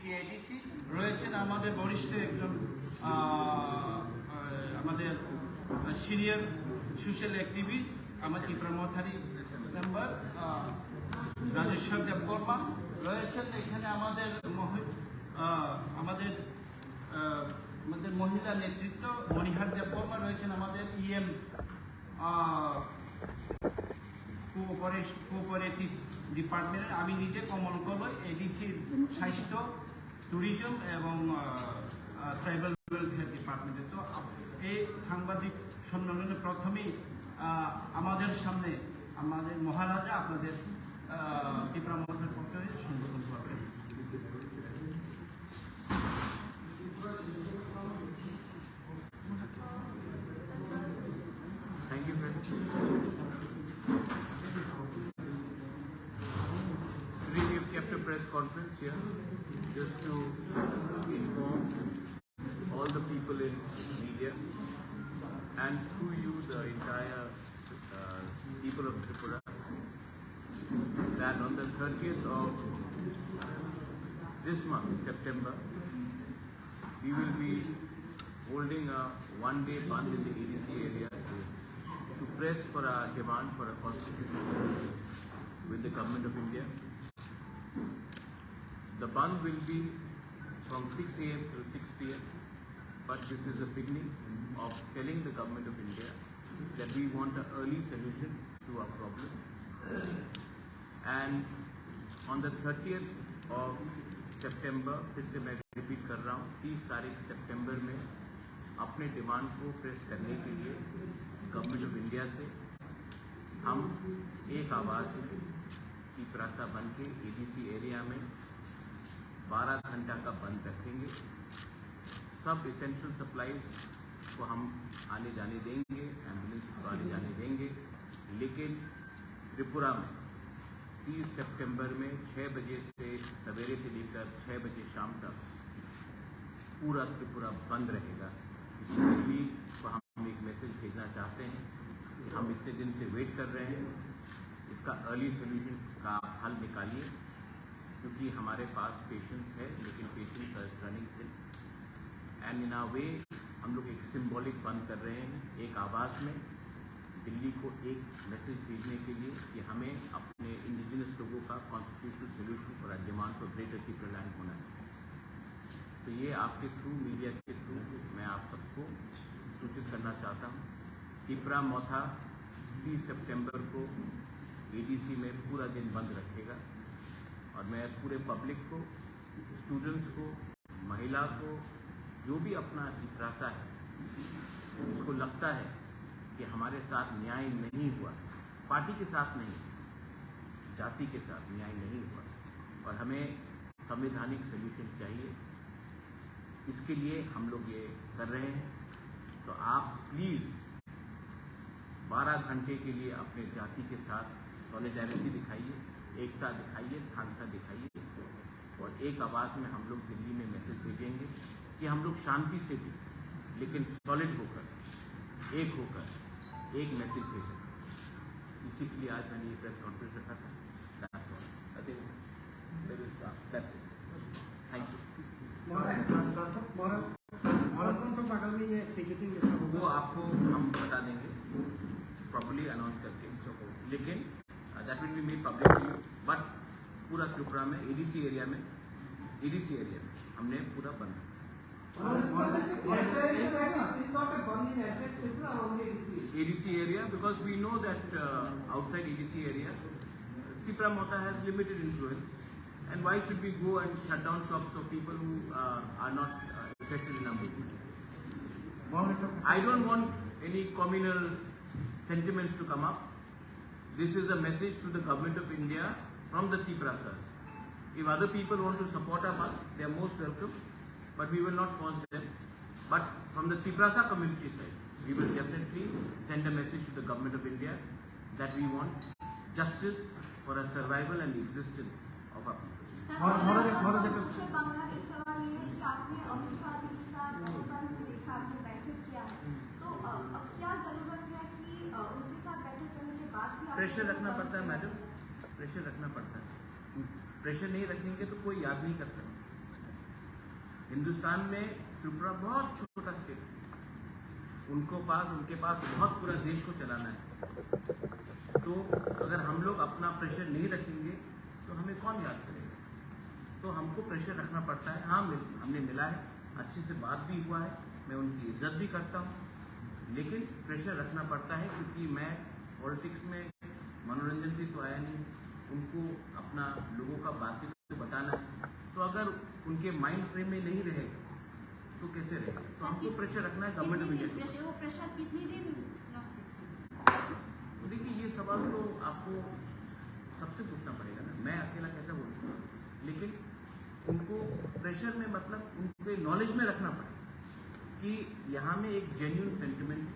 TIDC রয়েছেন আমাদের বরিষ্ঠ একজন আমাদের সিনিয়র সোশ্যাল অ্যাক্টিভিস্ট আমার ত্রিপুরা মথারি মেম্বার রাজেশ্বর দেববর্মা রয়েছেন এখানে আমাদের আমাদের মহিলা নেতৃত্ব মণিহার দেববর্মা রয়েছেন আমাদের ইএম কোঅপারেটিভ ডিপার্টমেন্টের আমি নিজে কমল কলই এডিসির স্বাস্থ্য ট্যুরিজম এবং ট্রাইবাল ওয়েলফেয়ার ডিপার্টমেন্টে। তো এই সাংবাদিক সম্মেলনে প্রথমেই আমাদের সামনে আমাদের মহারাজা আপনাদের ত্রিপুরা মথার পক্ষ থেকে সম্বোধন করবেন। Thank you, friends. Today we have kept a press conference here just to inform all the people in media and through you the entire people of Tripura that on the 30th of this month, September, we will be holding a one-day bandh in the ADC area to press for a demand for a constitutional solution with the Government of India. The bandh will be from 6 AM to 6 PM, but this is a beginning of telling the Government of India that we want an early solution to our problem. And on the 30th of September, फिर से मैं repeat कर रहा हूँ, 30 तारीख सितंबर में अपने demand को प्रेस करने के लिए गवर्नमेंट ऑफ इंडिया से हम एक आवाज़ की प्रासा बन के एडीसी एरिया में 12 घंटा का बंद रखेंगे। सब इसेंशियल सप्लाईज को हम आने जाने देंगे, एम्बुलेंस को आने जाने देंगे, लेकिन त्रिपुरा में 30 सितंबर में 6 बजे से सवेरे से लेकर 6 बजे शाम तक पूरा त्रिपुरा बंद रहेगा। दिल्ली को हम एक मैसेज भेजना चाहते हैं कि हम इतने दिन से वेट कर रहे हैं, इसका अर्ली सोल्यूशन का हल निकालिए, क्योंकि हमारे पास पेशेंट्स है लेकिन patients are running thin and in a way हम लोग एक सिंबॉलिक बंद कर रहे हैं, एक आवाज़ में दिल्ली को एक मैसेज भेजने के लिए कि हमें अपने इंडिजिनस लोगों का constitutional solution for a demand for greater Tripura land होना चाहिए। तो ये आपके थ्रू, मीडिया के थ्रू मैं आप सबको सूचित करना चाहता हूँ। टिपरा मोथा 30 सितंबर को एडीसी में पूरा दिन बंद रखेगा और मैं पूरे पब्लिक को, स्टूडेंट्स को, महिला को, जो भी अपना प्रासा है, जिसको लगता है कि हमारे साथ न्याय नहीं हुआ, पार्टी के साथ नहीं, जाति के साथ न्याय नहीं हुआ और हमें संवैधानिक सॉल्यूशन चाहिए, इसके लिए हम लोग ये कर रहे हैं। तो आप प्लीज़ 12 घंटे के लिए अपने जाति के साथ सॉलिडारिटी दिखाइए, एकता दिखाइए, खालसा दिखाइए और एक आवाज़ में हम लोग दिल्ली में मैसेज भेजेंगे कि हम लोग शांति से भी लेकिन सॉलिड होकर, एक होकर एक मैसेज भेजें। इसी के लिए आज मैंने ये प्रेस कॉन्फ्रेंस रखा था। That's all. I think that's it. Thank you. वो आपको हम बता देंगे प्रॉपर्ली अनाउंस करके, लेकिन that will be made public to you. But पूरा त्रिपुरा में एडीसी एरिया में हमने पूरा बंद। ADC area, because we know that outside ADC area, Tripura Mota has limited influence, and why should we go and shut down shops of people who are not affected in our movement? I don't want any communal sentiments to come up. This is a message to the Government of India from the Triprasas. If other people want to support us, they are most welcome, but we will not force them. But from the Triprasa community side, we will definitely send a message to the Government of India that we want justice for a survival and existence of our people. Pressure रखना पड़ता है madam, pressure रखना पड़ता है। Pressure नहीं रखेंगे तो कोई याद नहीं करता। हिंदुस्तान में त्रिपुरा बहुत छोटा स्टेट है, उनके पास बहुत पूरा देश को चलाना है। तो अगर हम लोग अपना प्रेशर नहीं रखेंगे तो हमें कौन याद करेगा? तो हमको प्रेशर रखना पड़ता है। हाँ, हमने मिला है, अच्छी से बात भी हुआ है, मैं उनकी इज्जत भी करता हूँ, लेकिन प्रेशर रखना पड़ता है क्योंकि मैं पॉलिटिक्स में मनोरंजन भी तो आया नहीं, उनको अपना लोगों का बातें तो बताना है। तो अगर उनके माइंड फ्रेम में नहीं रहेगा तो कैसे रहेगा? तो हमको प्रेशर रखना है गवर्नमेंट ऑफ इंडिया। वो प्रेशर कितनी दिन रख सकते हैं? देखिए, ये सवाल तो आपको सबसे पूछना पड़ेगा ना, मैं अकेला कैसे बोलूँगा? लेकिन उनको प्रेशर में मतलब उनके नॉलेज में रखना पड़ेगा कि यहाँ में एक जेन्युइन सेंटिमेंट है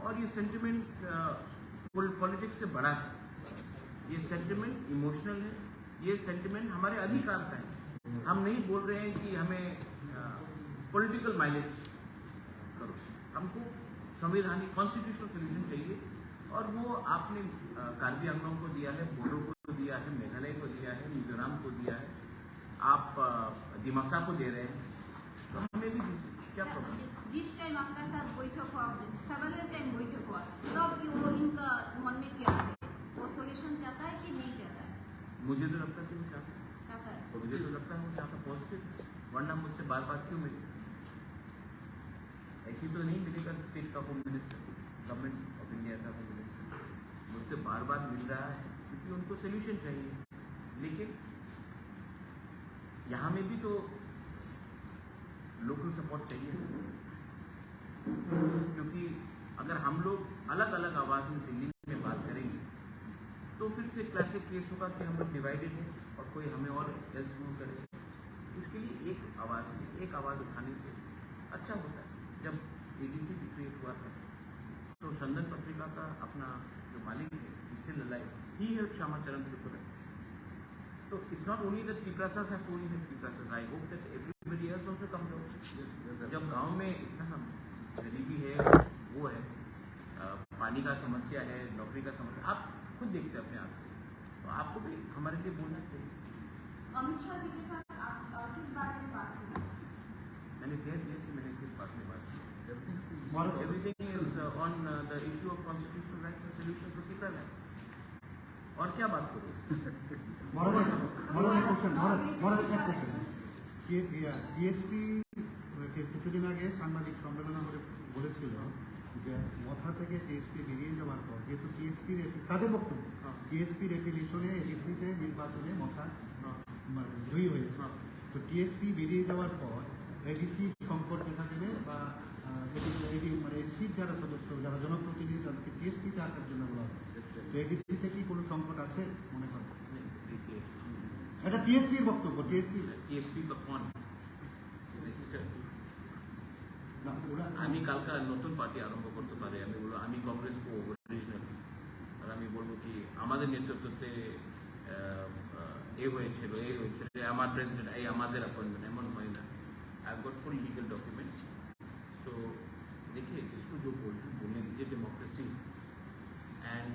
और ये सेंटिमेंट पॉलिटिक्स से बड़ा है, ये सेंटिमेंट इमोशनल है, ये सेंटिमेंट हमारे अधिकार का है। हम नहीं बोल रहे हैं कि हमें पॉलिटिकल माइलेज करो, हमको संवैधानिक कॉन्स्टिट्यूशनल सोल्यूशन चाहिए और वो आपने कार्बी आंगलों को दिया है, बोडो को दिया है, मेघालय को दिया है, मिजोरम को दिया है, आप दिमासा को दे रहे हैं, तो हमें भी दीजिए, क्या प्रॉब्लम? जिस टाइम आपका साथ बैठक हुआ, सेवरल टाइम बैठक हुआ, तब वो इनका मन में क्या है? वो सॉल्यूशन चाहता है कि नहीं चाहता है? मुझे तो लगता है कि वो चाहता चाहता है। है, मुझे तो लगता है वो चाहता पॉजिटिव, वरना मुझसे बार बार क्यों मिले? ऐसी तो नहीं मिलेगा स्टेट का home minister, government of India का होम मिनिस्टर मुझसे बार बार मिल रहा है क्योंकि उनको सोल्यूशन चाहिए। लेकिन यहाँ में भी तो लोकल सपोर्ट चाहिए, क्योंकि अगर हम लोग अलग अलग आवाज में दिल्ली में बात करेंगे तो फिर से क्लासिक केस होगा कि हम लोग डिवाइडेड हैं और कोई हमें और हेल्प रूल करे। इसके लिए एक आवाज उठाने से अच्छा होता है। जब एडीसी क्रिएट हुआ था तो संदन पत्रिका का अपना जो मालिक है स्टिल अलाइव, ही हेल्प श्यामाचरण त्रिपुरा। तो it's not only that Tiprasas have only helped Tiprasas, I hope that everybody else also comes out। जब गांव में इतना गरीबी है, वो है, पानी का समस्या है, नौकरी का समस्या, आप खुद देखते हैं अपने आप से, तो आपको भी हमारे लिए बोलना चाहिए। अमित शाह जी के साथ आप किस बारे में बात की? मैंने कह दिया कि मैंने किस बात में बात की। Everything is on the issue of constitutional rights and solutions to people rights। और क्या बात करूँ? টিএসপি কিছুদিন আগে সাংবাদিক সম্মেলনে বলেছিল যে মথা থেকে টিএসপি বেরিয়ে যাওয়ার পর, যেহেতু টিএসপির তাদের বক্তব্য টিএসপির এপিলিশনে এডিসিতে নির্বাচনে মথা জয়ী হয়েছে, তো টিএসপি বেরিয়ে যাওয়ার পর এডিসি সংকট দেখা দেবে বা মানে এডিসির যারা সদস্য, যারা জনপ্রতিনিধি, তাদেরকে টিএসপিতে আসার জন্য বলা হচ্ছে। তো এডিসিতে কি কোনো সংকট আছে মনে করেন? এটা টিএসপির বক্তব্য। টিএসপি বা কোন আমি কালকে নতুন পার্টি আরম্ভ করতে পারে, আমি বলবো আমি কংগ্রেস কো অরিজিনাল, আর আমি বলবো কি আমাদের নেতৃত্বে হয়েছিল আমার প্রেসিডেন্ট, এই আমাদের অ্যাপয়েন্টমেন্ট, এমন হয় না। I have got full legal documents. तो देखिए, इसको जो बोलने दीजिए डेमोक्रेसी, एंड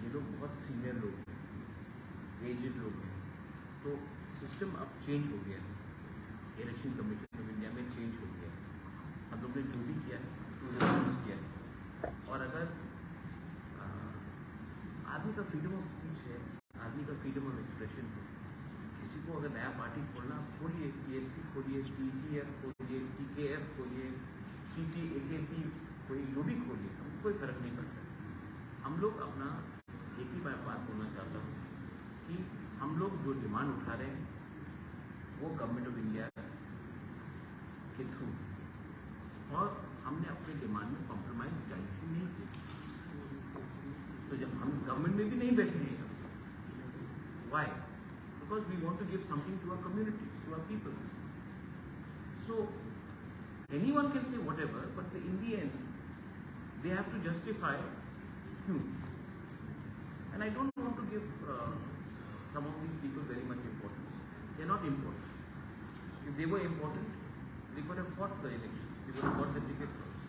ये लोग बहुत सीनियर लोग हैं, एजेड लोग हैं, तो सिस्टम अब चेंज हो गया है, इलेक्शन कमीशन ऑफ इंडिया में चेंज हो गया है। हम लोग ने जो भी किया है तो रिलीज किया है, और अगर आदमी का फ्रीडम ऑफ स्पीच है, आदमी का फ्रीडम ऑफ एक्सप्रेशन है, किसी को अगर नया पार्टी खोलना, खोलिए, टीएसपी खोलिए, टीजीएफ खोलिए, टीकेएफ खोलिए, एकेपी खोलिए, जो भी खोलिए, हमको कोई फर्क नहीं पड़ता। हम लोग अपना एक ही बात बोलना चाहता हूँ कि हम लोग जो डिमांड उठा रहे हैं वो गवर्नमेंट ऑफ इंडिया के थ्रू, और हमने अपने डिमांड में कॉम्प्रोमाइज डायरेक्शन नहीं किया। तो जब हम गवर्नमेंट में भी नहीं बैठ रहे हैं, Y? Because we want to give something to our community, to our people. So anyone can say whatever, but in the end, they have to justify who. And I don't want to give some of these people very much importance. They're not important. If they were important, they could have fought for elections. They could have got the tickets also.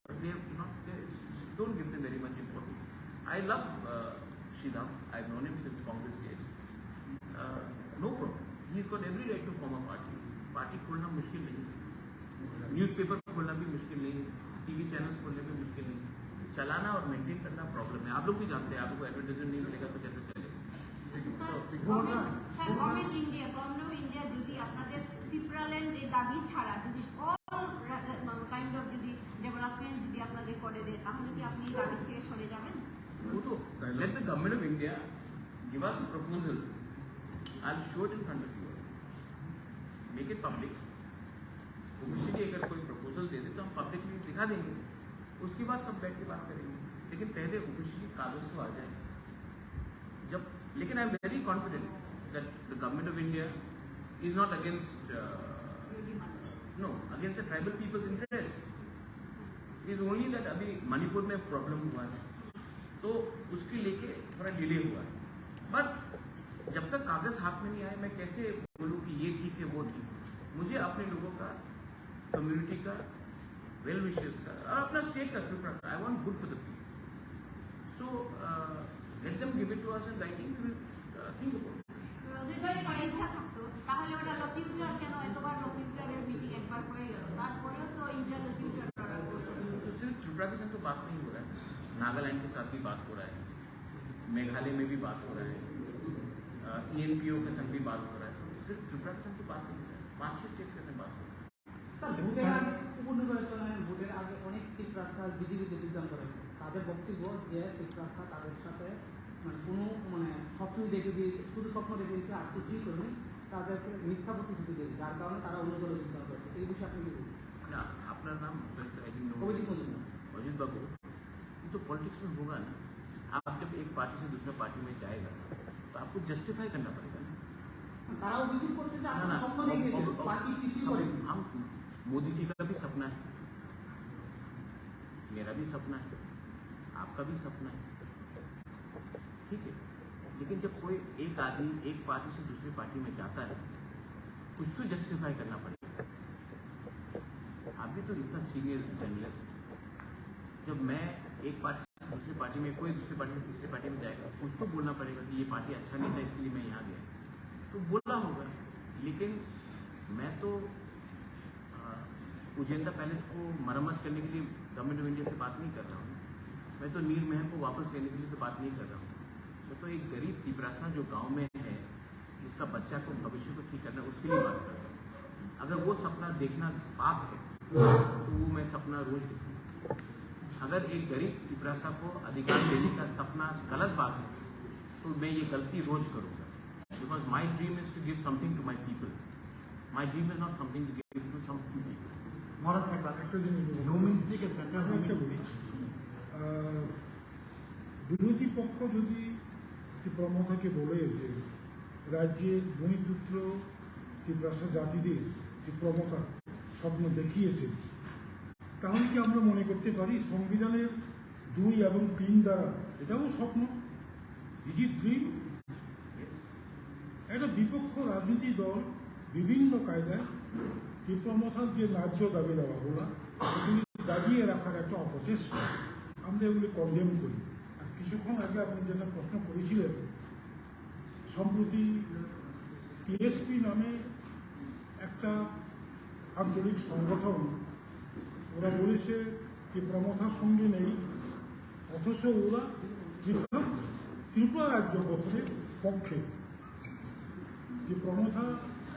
But they have not. Don't give them very much importance. I love Shidam. I've known him since Congress days. No problem. He's got every right to form a party. Party खोलना मुश्किल नहीं है, newspaper खोलना भी मुश्किल नहीं है, TV channels खोलने भी मुश्किल नहीं है, चलाना और मेंटेन करना प्रॉब्लम है। आप लोग भी जानते हैं, आप लोग को एडवर्टाइजमेंट नहीं मिलेगा तो कैसे चलेगा। গভর্নমেন্ট ইন্ডিয়া যদি আপনাদের ত্রিপুরাল্যান্ড এই দাবি ছাড়া যদি অল কাইন্ড অফ যদি ডেভেলপমেন্ট যদি আপনাদের করে দেয় তাহলে কি আপনি এই দাবি থেকে সরে যাবেন? वो तो let the government of India give us a proposal. I'll show it in front of you. Make it public. Officially अगर कोई प्रपोजल दे दे तो हम पब्लिकली दिखा देंगे, उसके बाद सब बैठ के बात करेंगे, लेकिन पहले ऑफिशियली कागज तो आ जाए जब। लेकिन I am very confident that the government of India is not against no against the tribal people's interest. Is only that अभी मणिपुर में प्रॉब्लम हुआ है तो उसके लेके थोड़ा डिले हुआ है, बट जब तक कागज हाथ में नहीं आए मैं कैसे बोलूँ कि ये ठीक है वो ठीक है। मुझे अपने लोगों का, कम्युनिटी का, वेल विशेस का और अपना स्टेट का त्रिपुरा का, I want good for the people, so let them give it to us in writing, we will think about it. যদি ভাই স্বইচ্ছা থাকতো তাহলে ওটা লতিউটার কেন এতবার লতিউটারের মিটিং একবার হয়ে গেল, তারপরেও তো ইন্টার লতিউটার করা হলো। तो सिर्फ त्रिपुरा के साथ तो बात नहीं हो रहा है, नागालैंड के साथ भी बात हो रहा है, मेघालय में भी बात हो रहा है, ENPO के साथ भी बात हो रहा है, सिर्फ त्रिपुरा के साथ तो बात नहीं हो रहा है, 5-6 स्टेट्स के साथ बात हो रहा है। ভোটের আগে উপনির্বাচনের ভোটের আগে অনেক টিপ্রাসা বিজেপিতে যোগদান করেছে, তাদের বক্তব্য যে টিপ্রাসা তাদের সাথে কোনো স্বপ্ন দেখে দিয়েছে, শুধু স্বপ্ন দেখে দিয়েছে আর কিছুই করেনি, তাদেরকে মিথ্যা প্রতিশ্রুতি দিয়েছে, যার কারণে তারা অন্য দলে যোগদান করেছে। এই বিষয়ে আপনি কি বলবেন? ना अपना नाम অভিজিৎ মজুমদার। अजित बाबू, ये तो पॉलिटिक्स में होगा ना, आप जब एक पार्टी से दूसरा पार्टी में जाएगा तो आपको जस्टिफाई करना पड़ेगा ना। তারা অভিযোগ করছে যে ना, আপনারা ना, স্বপ্ন দেখে দিয়েছে, বাকি কিছুই করেনি। हम मोदी जी का भी सपना है, मेरा भी सपना है, आपका भी सपना है, ठीक है, लेकिन जब कोई एक आदमी एक पार्टी से दूसरी पार्टी में जाता है कुछ तो जस्टिफाई करना पड़ेगा। आप भी तो इतना सीनियर जर्नलिस्ट, जब मैं एक पार्टी से दूसरी पार्टी में, कोई दूसरी पार्टी से तीसरी पार्टी में जाएगा कुछ तो बोलना पड़ेगा कि ये पार्टी अच्छा नहीं था इसके लिए मैं यहाँ गया, तो बोलना होगा। लेकिन मैं तो उजेंदा पैलेस को मरम्मत करने के लिए गवर्नमेंट ऑफ इंडिया से बात नहीं कर रहा हूँ, मैं तो नीर महल को वापस लेने के लिए तो बात नहीं कर रहा हूँ, मैं तो एक गरीब तिपरासा जो गांव में है जिसका बच्चा को भविष्य को ठीक करना उसके लिए बात कर रहा हूँ। अगर वो सपना देखना पाप है तो वो मैं सपना रोज देखूँ। अगर एक गरीब तिपरासा को अधिकार देने का सपना गलत बात है तो मैं ये गलती रोज करूँगा, because my dream is to give something to my people, my dream is not something to give to some few people. মহারাজ একবার একটা জিনিস ডোমেস্টিক সেন্টার আমি একটা বলি, বিরোধী পক্ষ যদি ত্রিপুরামথাকে বলে যে রাজ্যের ভূমিপুত্র ত্রিপুরাসা জাতিদের ত্রিপুরামথা স্বপ্ন দেখিয়েছে, তাহলে কি আমরা মনে করতে পারি সংবিধানের 2 এবং 3 দ্বারা এটাও স্বপ্ন? Is it dream? একটা বিপক্ষ রাজনীতি দল বিভিন্ন কায়দায় ত্রিপুরামথার যে ন্যায্য দাবি দেওয়াগুলো এগুলি দাবিয়ে রাখার একটা অপচেষ্টা, আমরা এগুলি কন্ডেম করি। আর কিছুক্ষণ আগে আপনি যেটা প্রশ্ন করেছিলেন, সম্প্রতি টিএসপি নামে একটা আঞ্চলিক সংগঠন, ওরা বলেছে ত্রিপুরামথার সঙ্গে নেই, অথচ ওরা পৃথক ত্রিপুরা রাজ্য গঠনের পক্ষে। ত্রিপুরামথা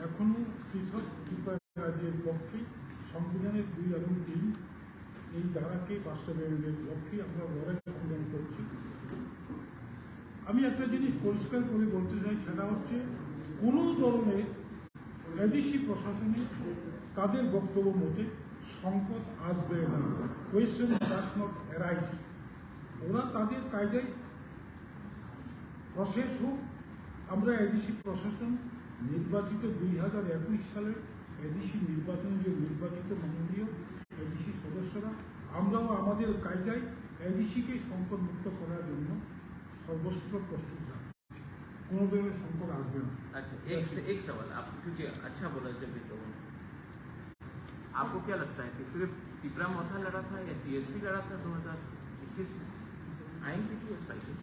এখনও পৃথক ত্রিপুরা রাজ্যের পক্ষে, সংবিধানের 2 এবং 3 এই ধারাকে বাস্তবায়নের লক্ষ্যে আমরা লড়াই সংগ্রাম করছি। আমি একটা জিনিস পরিষ্কার করে বলতে চাই, সেটা হচ্ছে কোনো ধরনের এডিসি প্রশাসনে তাদের বক্তব্য মতে সংকট আসবে না, কোয়েশ্চেন ডাজ নট অ্যারাইজ। ওরা তাদের কায়দায় প্রসেস হোক। আমরা এডিসি প্রশাসন নির্বাচিত 2021 সালের এডিসি নির্বাচনে যে নির্বাচিত মাননীয় এডিসি সদস্যরা, আমরাও আমাদের কায়দায় এডিসিকে সংকট মুক্ত করার জন্য সর্বস্ব প্রস্তুত রাখছি, কোনো ধরনের সংকট আসবে না। अच्छा, एक सवाल आप, क्योंकि अच्छा बोला जब इस लोगों ने, आपको क्या लगता है कि सिर्फ त्रिपुरामथा लड़ा था या टीएसपी लड़ा था 2021 में? आईएनपीटी was fighting,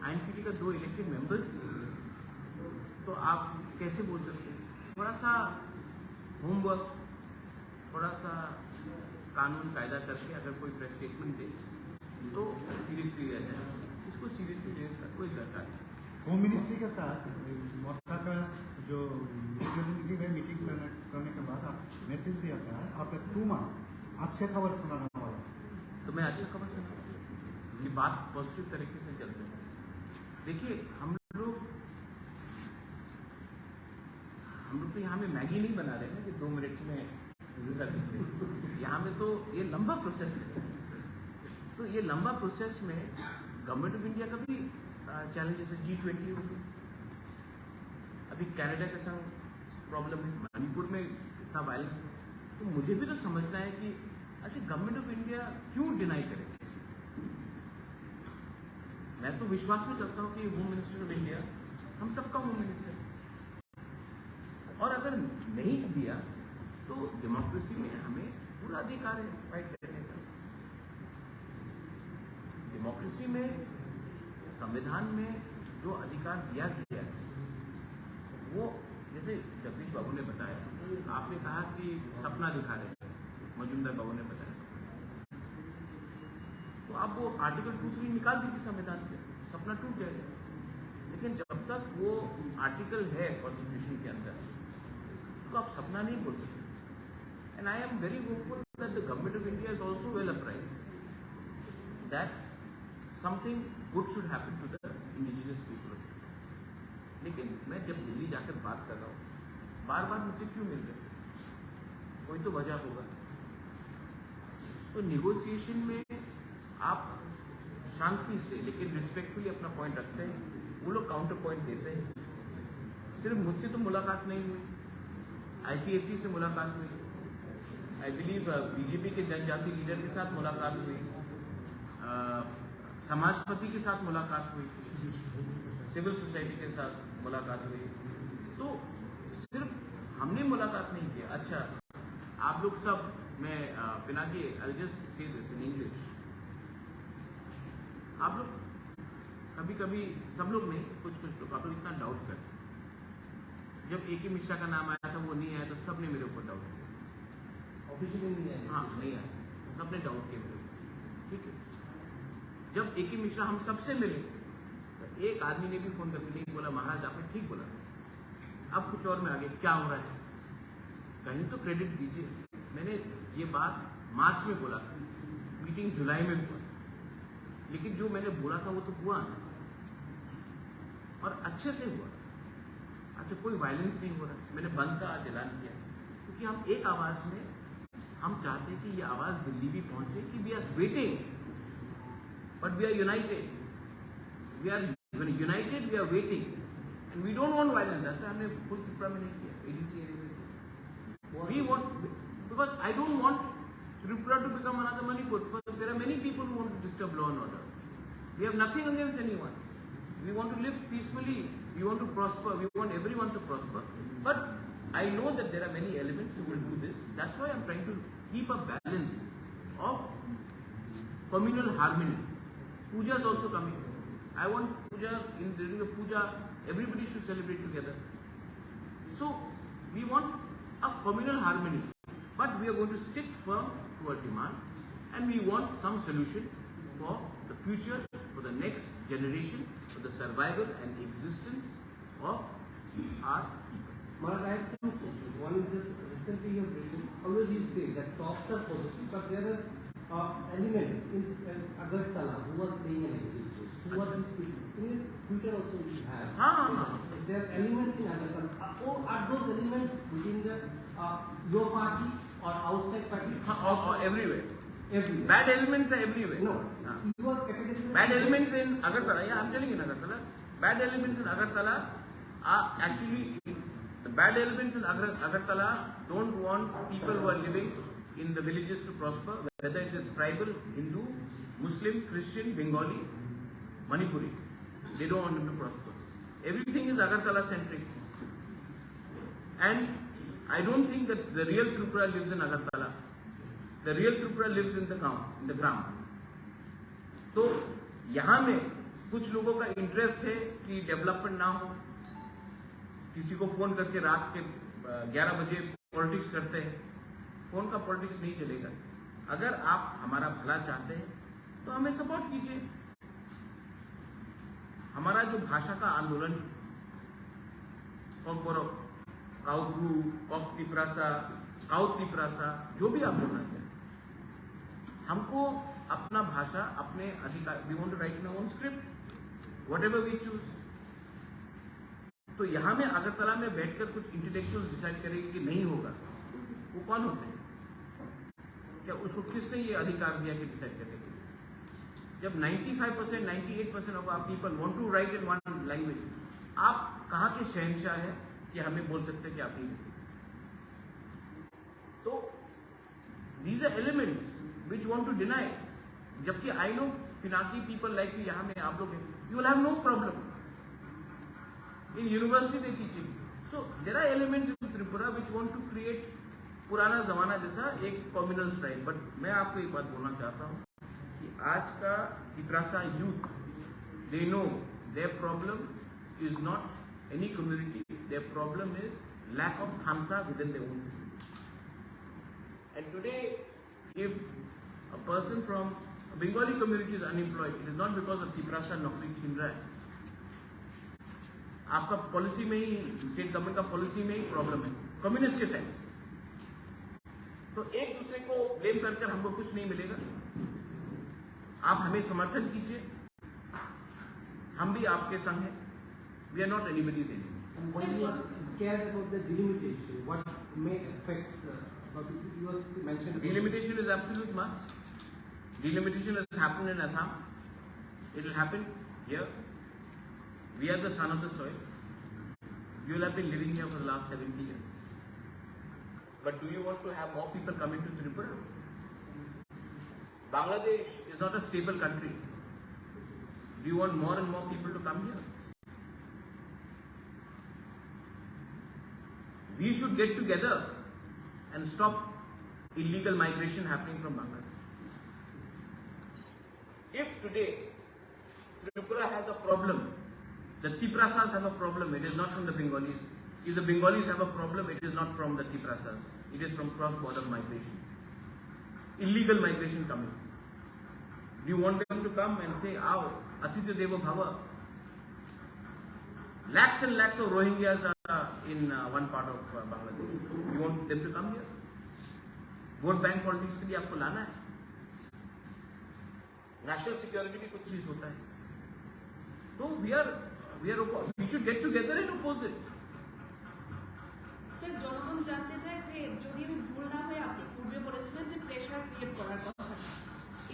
आईएनपीटी का 2 इलेक्टेड मेंबर्स, तो आप कैसे बोल सकते हैं? थोड़ा सा होमवर्क, थोड़ा सा कानून कायदा करके अगर कोई प्रेस स्टेटमेंट दे तो सीरियसली लिया जाए, इसको सीरियसली लेने का कोई दरकार नहीं। होम मिनिस्ट्री के साथ मोथा का जो रिप्रेजेंटेटिव है मीटिंग करने के बाद आप मैसेज दिया था आपका 2 मंथ अच्छे खबर सुनाने वाला। तो मैं अच्छा खबर सुना कि बात पॉजिटिव तरीके से चलते हैं। देखिए हम लोग तो यहाँ में मैगी नहीं बना रहे हैं कि 2 मिनट में रिजल्ट दिख रहे हैं। यहाँ में तो ये लंबा प्रोसेस है। तो ये लंबा प्रोसेस में गवर्नमेंट ऑफ इंडिया का भी चैलेंजेस है। G20 होगी, अभी कनाडा के संग प्रॉब्लम है, मणिपुर में इतना वायलेंस है। तो मुझे भी तो समझना है कि अच्छा गवर्नमेंट ऑफ इंडिया क्यों डिनाई करे। मैं तो विश्वास में चलता हूँ कि होम मिनिस्टर ऑफ इंडिया हम सबका होम मिनिस्टर है, और अगर नहीं दिया तो डेमोक्रेसी में हमें पूरा अधिकार है फाइट करने का। डेमोक्रेसी में संविधान में जो अधिकार दिया गया है वो, जैसे जगदीश बाबू ने बताया, आपने कहा कि सपना दिखा रहे हैं, मजुमदार बाबू ने बताया, तो आप वो आर्टिकल 2-3 निकाल दीजिए संविधान से, सपना टूट जाएगा। लेकिन जब तक वो आर्टिकल है कॉन्स्टिट्यूशन के अंदर तो आप सपना नहीं बोल सकते। And I am very hopeful that the government of India is also well apprised that something good should happen to the indigenous people. लेकिन मैं जब दिल्ली जाकर बात कर रहा हूँ, बार बार मुझसे क्यों मिल रहे हैं? कोई तो वजह होगा। तो निगोसिएशन में आप शांति से लेकिन रिस्पेक्टफुली अपना पॉइंट रखते हैं, वो लोग काउंटर पॉइंट देते हैं। सिर्फ मुझसे तो मुलाकात नहीं हुई, IPAT से मुलाकात हुई, आई बिलीव बीजेपी के जनजाति लीडर के साथ मुलाकात हुई, समाजपति के साथ मुलाकात हुई, सिविल सोसाइटी के साथ मुलाकात हुई। तो सिर्फ हमने मुलाकात नहीं किया। अच्छा आप लोग सब, मैं Pinaki I just say this in English, आप लोग कभी कभी, सब लोग नहीं, कुछ लोग, आप लोग इतना डाउट करते हैं। जब AK मिश्रा का नाम आया था वो नहीं आया तो सबने मेरे ऊपर डाउट किया। ऑफिशियली नहीं है। हाँ नहीं आया, सबने डाउट किया मेरे ऊपर। ठीक है, जब AK मिश्रा हम सबसे मिले तो एक आदमी ने भी फोन करके नहीं बोला महाराज आपने ठीक बोला, अब कुछ और में आगे क्या हो रहा है, कहीं तो क्रेडिट दीजिए। मैंने ये बात मार्च में बोला था, मीटिंग जुलाई में हुआ, लेकिन जो मैंने बोला था वो तो हुआ और अच्छे से हुआ। अच्छा कोई वायलेंस नहीं हो रहा। मैंने बंद का आज ऐलान किया क्योंकि हम एक आवाज में, हम चाहते हैं कि ये आवाज दिल्ली भी पहुंचे कि we are waiting but we are united, we are united, we are waiting and we don't want violence. ऐसा हमने फुल त्रिपुरा में नहीं किया, ADC एरिया में। We want, because I don't want Tripura to become another Manipur, because there are many people who want to disturb law and order. We have nothing against anyone. We want to live peacefully. We want to prosper. We want everyone to prosper. But I know that there are many elements who will do this. That's why I'm trying to keep a balance of communal harmony. Puja is also coming. I want puja, during the puja, everybody should celebrate together. So we want a communal harmony. But we are going to stick firm to our demand, and we want some solution for the future, for the next generation, for the survival and existence of our people. Maharaj, I have two questions. One is this: recently you have written, always you say that talks are positive, but there are elements in Agartala who are playing a negative role. Who are these people? In Twitter also you have. There are elements in Agartala. Or are those elements within the your party or outside party? Or everywhere. Everywhere. Bad elements are everywhere. No. You are categorically. Bad elements in Agartala. Yeah, I'm telling you in Agartala. Bad elements in Agartala are actually, the bad elements in Agartala don't want people who are living in the villages to prosper, whether it is tribal, Hindu, Muslim, Christian, Bengali, Manipuri. They don't want them to prosper. Everything is Agartala centric. And I don't think that the real Tripura lives in Agartala. The real Tripura lives in the ground. तो यहाँ में कुछ लोगों का interest है कि development ना हो, किसी को फोन करके रात के 11 बजे पॉलिटिक्स करते हैं, फोन का पॉलिटिक्स नहीं चलेगा। अगर आप हमारा भला चाहते हैं तो हमें सपोर्ट कीजिए। हमारा जो भाषा का आंदोलन काउतिप्रासा जो भी आप बोलना चाहें, हमको अपना भाषा, अपने अधिकार, we want to write our own script whatever we choose. तो यहां में अगरतला में बैठकर कुछ इंटेलेक्चुअल्स डिसाइड करेंगे कि नहीं होगा, वो कौन होते हैं? क्या उसको किसने ये अधिकार दिया कि डिसाइड करने के लिए? जब 95%, 98% of our people want to write in one language, आप कहां के शहंशाह है कि हमें बोल सकते हैं कि आप नहीं? तो these are elements which want to deny, जबकि I know Pinaki people like you, यहाँ में आप लोग हैं, you will have no problem in university they teaching. So there are elements in Tripura which want to create पुराना जमाना जैसा एक communal strike. But मैं आपको एक बात बोलना चाहता हूँ कि आज का Tiprasa youth, they know their problem is not any community, their problem is lack of khamsa within their own community. And today, if a person from a Bengali community is unemployed, it is not because of Tiprasa नौकरी छीन रहा है, आपका policy में ही, state government का policy में ही problem है, communist के टैक्स। तो एक दूसरे को ब्लेम करके हमको कुछ नहीं मिलेगा। आप हमें समर्थन कीजिए, हम भी आपके संग हैं। We are not anybody's enemy. And when you are scared about the delimitation, what may affect what you mentioned about Delimitation is absolute must. Delimitation has happened in Assam. It will happen here. We are the son of the soil. You will have been living here for the last 70 years. But do you want to have more people coming to Tripura? Bangladesh is not a stable country. Do you want more and more people to come here? We should get together and stop illegal migration happening from Bangladesh. If today Tripura has a problem, the Tiprasas have a problem, it is not from the Bengalis. If the Bengalis have a problem, it is not from the Tiprasas. It is from cross-border migration. Illegal migration coming. Do you want them to come and say, "Aao, Atitya Devo Bhava"? Lakhs and lakhs of Rohingyas are in one part of Bangladesh. You want them to come here? Vote bank politics के लिए आपको लाना है? National security भी कुछ चीज होता है। तो we should get together and oppose it. Sir, জনগণ জানতে চায় যে যদি আমি ভুল না হয়ে আপনি পূর্বে বলেছিলেন যে প্রেশার ক্রিয়েট করার কথা,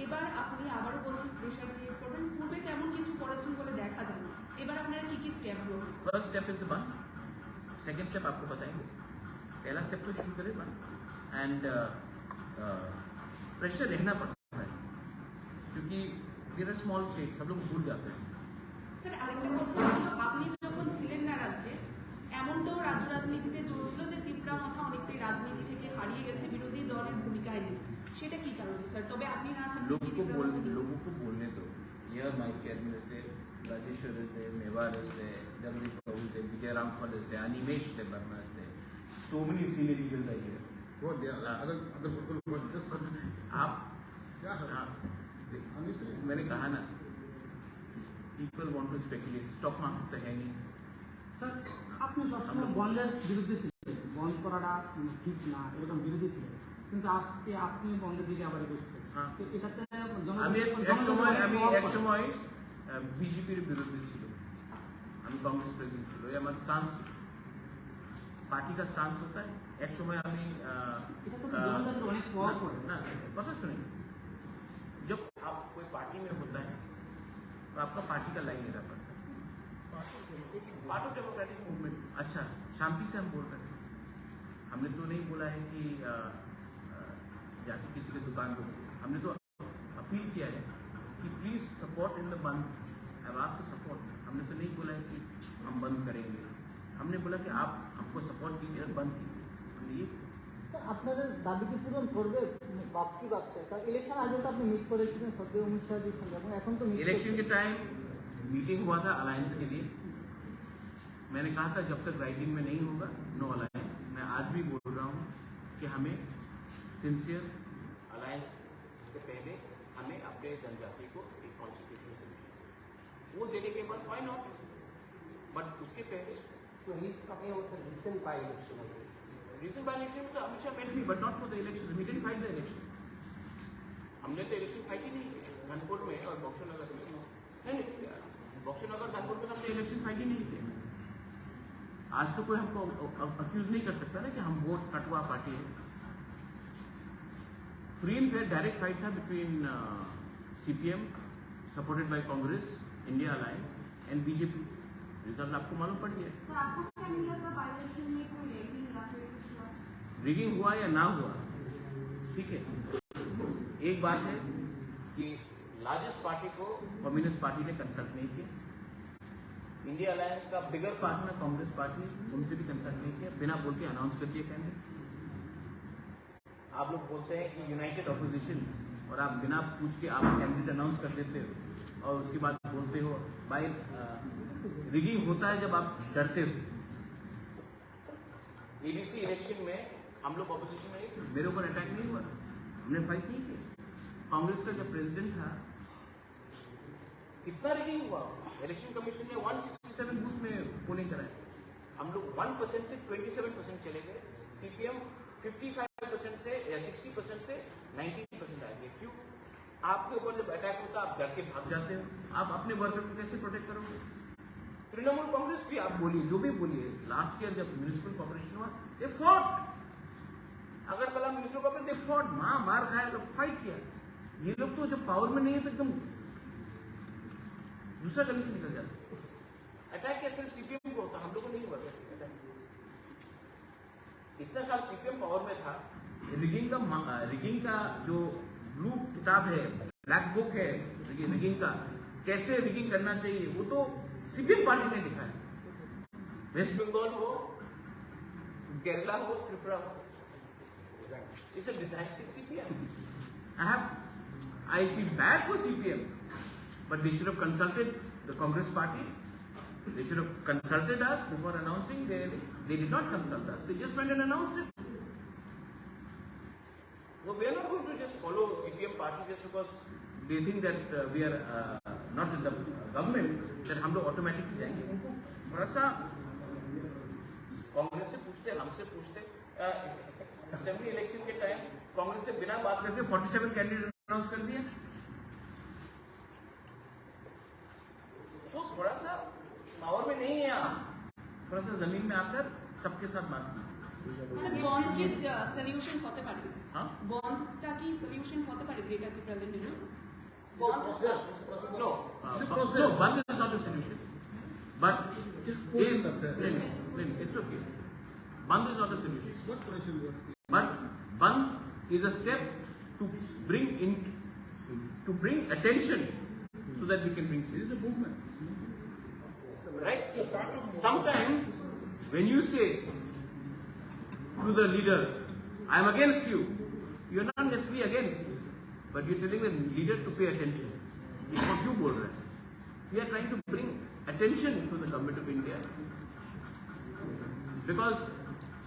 এবার আপনি আবারও বলছেন প্রেশার ক্রিয়েট করবেন। পূর্বে তেমন কিছু করেছেন বলে দেখা যায় না, এবার আপনারা কি কি স্টেপ নেবেন? फर्स्ट स्टेप इज द बंद, सेकंड स्टेप आपको बताएंगे। पहला स्टेप तो शुरू करें बंद, एंड प्रेशर रहना पड़ता है क्योंकि वी आर स्मॉल स्टेट, सब लोग भूल जाते हैं। স্যার, আরেকটা কথা ছিল, আপনি যখন ছিলেন না রাজ্যে, এমনটাও রাজ্য রাজনীতিতে চলছিল যে ত্রিপুরা মাথা অনেকটাই রাজনীতি থেকে হারিয়ে গেছে, বিরোধী দলের ভূমিকায় নেই। সেটা কি কারণে স্যার? তবে আপনি না থাকলে लोगों को बोलने दो। Here my chairman is there, Rajeshwar is there, Mewar is there, Jagdish Babu is there, Vijay Ramphal is there, Animesh Debarma is there. So many senior leaders are here. What they are, other people who are just आप क्या है? हाँ, I'm listening. मैंने कहा ना, people want to speculate. Stock market तो है नहीं। স্যার, আপনি সবসময় বন্ধের বিরুদ্ধে ছিলেন, বন্ধ করাটা ঠিক না এরকম বিরোধী ছিলেন, কিন্তু আজকে আপনি বন্ধের দিকে আবার করছেন। হ্যাঁ। তো এটাতে আমি এক সময় বিজেপির বিরুদ্ধে ছিল, আমি কংগ্রেস প্রেসিডেন্ট ছিল, ये हमारा स्टांस पार्टी का स्टांस होता है। एक समय আমি এটা তো জনগণকে অনেক প্রভাব পড়ে। ना पता सुनिए, जब आप कोई पार्टी में होता है तो आपका पार्टी का लाइन लेना पड़ता है। Part of democratic movement. अच्छा, शांति से हम बोल रहे हैं, हमने तो नहीं बोला है कि जाके किसी के दुकान को, हमने तो अपील किया है कि प्लीज सपोर्ट इन द बंद, आई आस्क सपोर्ट। हमने तो नहीं बोला है कि हम बंद करेंगे, हमने बोला कि आप हमको सपोर्ट कीजिए और बंद कीजिए। हमने ये স্যার, আপনাদের দাবি কি পূরণ করবে? ভাবছি কারণ ইলেকশন আগে তো আপনি মিট করেছিলেন সত্যি অমিত শাহজির সঙ্গে, এবং এখন তো इलेक्शन के टाइम मीटिंग हुआ था अलायंस के लिए। मैंने कहा था जब तक राइटिंग में नहीं होगा नो अलायंस। मैं आज भी बोल रहा हूँ कि हमें सिंसियर अलायंस से पहले हमें अपने जनजाति को एक कॉन्स्टिट्यूशनल सोल्यूशन वो देने के बाद व्हाई नॉट, बट उसके पहले So he's talking about the recent by-election, I guess. Reason by election तो Amit Shah met me but not for the election, we didn't fight the election. हमने तो इलेक्शन फाइट ही नहीं किया कानपुर में और बक्सर नगर में, नहीं बक्सर नगर कानपुर में हमने इलेक्शन फाइट ही नहीं किया। आज तो कोई हमको अक्यूज नहीं कर सकता ना कि हम वोट कटवा पार्टी है। Free and fair direct fight था between CPM supported by Congress, India alliance and BJP. Result आपको मालूम पड़ गया। सर आपको क्या नहीं लगता बाय-इलेक्शन में कोई रेगिंग या फिर कुछ हुआ? रिगिंग हुआ या ना हुआ, ठीक है, एक बात है कि लार्जेस्ट पार्टी को कम्युनिस्ट पार्टी ने कंसल्ट नहीं किया। इंडिया अलायंस का बिगर पार्टनर कांग्रेस पार्टी, उनसे भी कंसल्ट नहीं किया, बिना बोल के अनाउंस कर दिया कैंडिडेट। आप लोग बोलते हैं कि यूनाइटेड ऑपोजिशन, और आप बिना पूछ के आप कैंडिडेट अनाउंस कर देते हो और उसके बाद बोलते हो भाई रिगिंग होता है जब आप डरते हो। एडीसी इलेक्शन में हम लोग ऑपोजिशन में, मेरे ऊपर अटैक नहीं हुआ, हमने फाइट नहीं की। कांग्रेस का जब प्रेसिडेंट था कितना रिगिंग हुआ, इलेक्शन कमीशन ने 167 बूथ में पोलिंग कराई, हम लोग 1% से 27% चले गए। सीपीएम 55% से या 60% से 19% आ गए। क्यों? आपके ऊपर जब अटैक होता है आप डर के भाग जाते हो, आप अपने वर्कर को कैसे प्रोटेक्ट करोगे? तृणमूल कांग्रेस भी आप बोलिए, जो भी बोलिए, लास्ट ईयर जब म्यूनिसिपल कॉर्पोरेशन हुआ दे फॉट, अगर कल म्यूनिसिपल कॉर्पोरेशन दे फॉट, मार खाया, लोग फाइट किया। ये लोग तो जब पावर में नहीं है तो एकदम दूसरा गली से निकल जाते। अटैक क्या सिर्फ सीपीएम को होता, हम लोग को नहीं हुआ अटैक। इतना साल सीपीएम पावर में था, रिगिंग का जो ब्लू किताब है, ब्लैक बुक है रिगिंग का, कैसे रिगिंग करना चाहिए, वो तो सीपीएम पार्टी ने लिखा है। वेस्ट बंगाल हो, केरला हो, त्रिपुरा हो, it's a design by CPM. I feel bad for CPM, but they should have consulted the Congress party. They should have consulted us before announcing. They did not consult us. They just went and announced it. So we are not going to just follow CPM party just because they think that we are not in the government, that हम लोग automatically जाएंगे। उनको थोड़ा सा कांग्रेस से पूछते, हमसे पूछते। असेंबली इलेक्शन के टाइम कांग्रेस से बिना बात करके 47 कैंडिडेट अनाउंस कर दिया। तो थोड़ा सा पावर में नहीं है आप, थोड़ा सा जमीन में आकर सबके साथ बात कीजिए। স্যার বন্ড কি সলিউশন হতে পারে? हाँ? বন্ডটা কি সলিউশন হতে পারে যেটা কি present in No, one is not a solution. But it's okay. Band is not a solution. But band is a step to bring attention so that we can bring solution. Right? Sometimes when you say to the leader, I am against you, you are not necessarily against, but you are telling the leader to pay attention. It's what you बोल रहे हैं. We are trying to bring attention to the government of India, because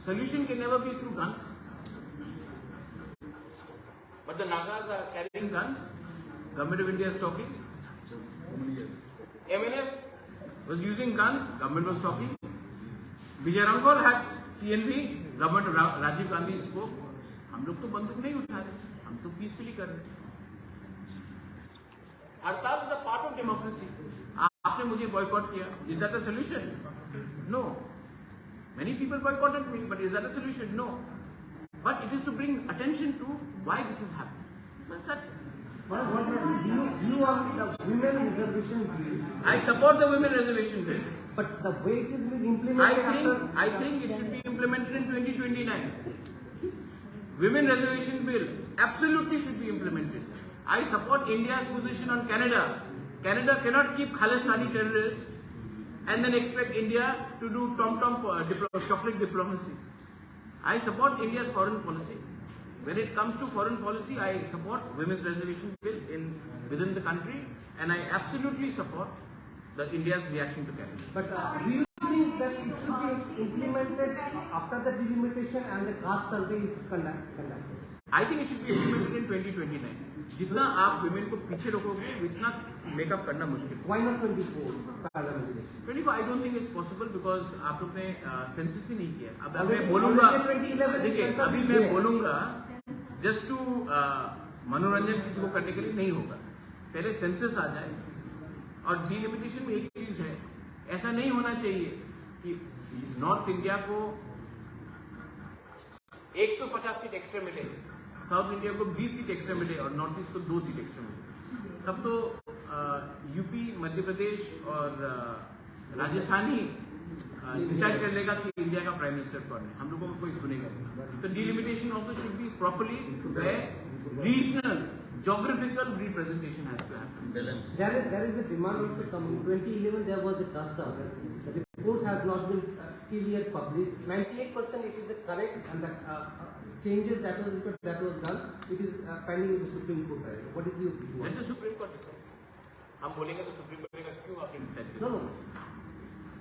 solution can never be through guns. But the Nagas are carrying guns. Government of India is talking. MNF was using guns. Government was talking. Vijay Rankol had TNV. Government of Rajiv Gandhi spoke. हम लोग तो बंदूक नहीं उठा रहे, हम तो peacefully कर रहे। हड़ताल is a part of democracy. आपने मुझे बॉयकॉट किया, is that a solution? No. Many people boycotted me, but is that a solution? No. But it is to bring attention to why this is happening. Well, that's it. You are the women reservation bill, I support the women reservation bill. but the way it is being implemented I think it should be implemented in 2029. Women reservation bill absolutely should be implemented. I support India's position on Canada. Canada cannot keep Khalistani terrorists and then expect India to do tom-tom chocolate diplomacy. I support India's foreign policy. When it comes to foreign policy, I support women's reservation bill within the country, and I absolutely support India's reaction to Canada. But do you think that it should be implemented after the delimitation and the caste survey is conducted? I think it should be implemented in 2029. जितना आप women को पीछे रोकोगे उतना makeup करना मुश्किल है. Why not 24 parliament election? 24 I don't think it's possible because आप लोग ने सेंसस ही नहीं किया. अब मैं Already बोलूंगा 2011 देखिए census अभी is मैं there. बोलूंगा जस्ट टू मनोरंजन किसी को करने के लिए नहीं होगा. पहले सेंसस आ जाए और डिलिमिटेशन में एक चीज है, ऐसा नहीं होना चाहिए कि नॉर्थ इंडिया को 150 सीट एक्स्ट्रा मिले, साउथ इंडिया को 20 सीट एक्स्ट्रा मिले और नॉर्थ ईस्ट को 2 सीट एक्स्ट्रा मिले. तब तो यूपी, मध्य प्रदेश और राजस्थान ही डिसाइड कर लेगा कि इंडिया का प्राइम मिनिस्टर कौन है. हम लोगों को कोई सुनेगा नहीं. तो delimitation also should be properly where regional geographical representation has to happen. There is a demand also coming. 2011 there was a caste survey. The reports has not been till yet published. 98% it is correct and the changes that was done. It is pending in the Supreme Court. Right? What is your view? Let the Supreme Court decide. हम बोलेंगे तो supreme court का क्यों आपने decide किया? No.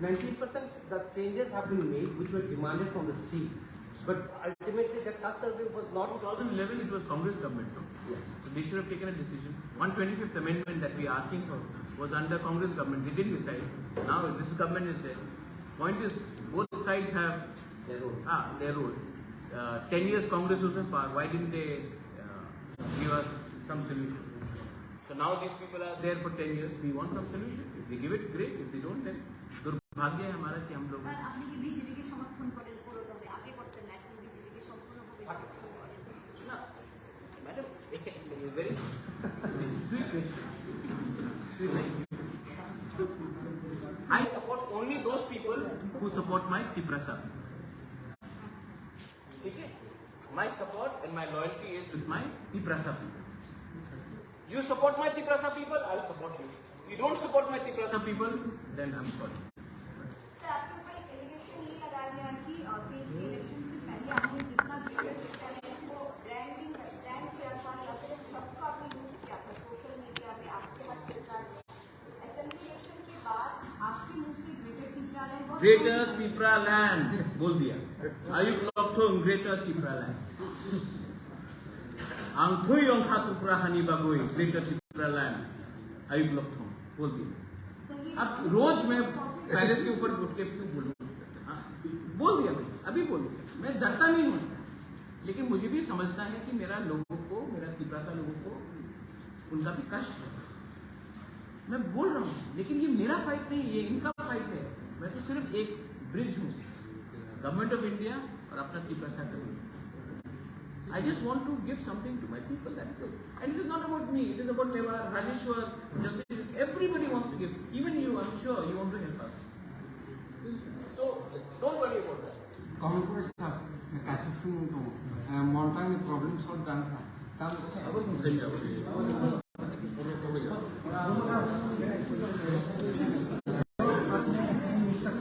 98% the changes have been made which were demanded from the states. But ultimately the caste survey was not. 2011 it was Congress government. No? Yeah. So they should have taken a decision. 125th amendment that we are asking for was under Congress government. They didn't decide. Now this government is there. Point is, both sides have their role. 10 years Congress was in power. Why didn't they give us some solution? So now these people are there for 10 years. We want some solution. If they give it, great. If they don't, then दुर्भाग्य है हमारा कि हम लोग. Sir আপনি কি বিজেপিকে সমর্থন করেন পুরোদমে? আগে করতেন না, এখন বিজেপিকে সম্পূর্ণভাবে সমর্থন করেন? No, madam, very sweet question. I support only those people who support my Tiprasa. Okay? My support and my loyalty is with my Tiprasa people. You support my Tiprasa people, I'll support you. You don't support my Tiprasa people, then I'm sorry. Sir आपके ऊपर एक allegation ये लगाया गया कि case election से पहले आपने जितना ग्रेटर टैलेंट को ब्रांड किया था या फिर सबको आपने यूज किया था सोशल मीडिया पे आपके हाथ प्रचार में. असेंबली इलेक्शन के बाद आपके मुंह से ग्रेटर टिप्रालैंड Greater Tipraland बोल दिया. Ayuk Lokthong Greater Tipraland. Angthui Ongkha Tuprahani Bagoi Greater Tipraland. Ayuk Lokthong बोल दिया. अब रोज मैं पैलेस के ऊपर उठ के क्यों बोलूँ? हाँ, बोल दिया मैं, अभी बोल दिया. मैं डरता नहीं हूँ, लेकिन मुझे भी समझना है कि मेरा लोगों को, मेरा तिप्रासा लोगों को उनका भी कष्ट है. मैं बोल रहा हूँ, लेकिन ये मेरा फाइट नहीं, ये इनका फाइट है. मैं तो सिर्फ एक ब्रिज हूँ गवर्नमेंट ऑफ इंडिया और अपना तिप्रासा करूँ. I just want to give something to my people, that's it. And it is not about me, it is about Mewar, Rajeshwar, Jagdish. Everybody wants to give. Even you, I'm sure you want to help us. So, don't worry about that. Congress staff, assessment, monitoring the problem solved done.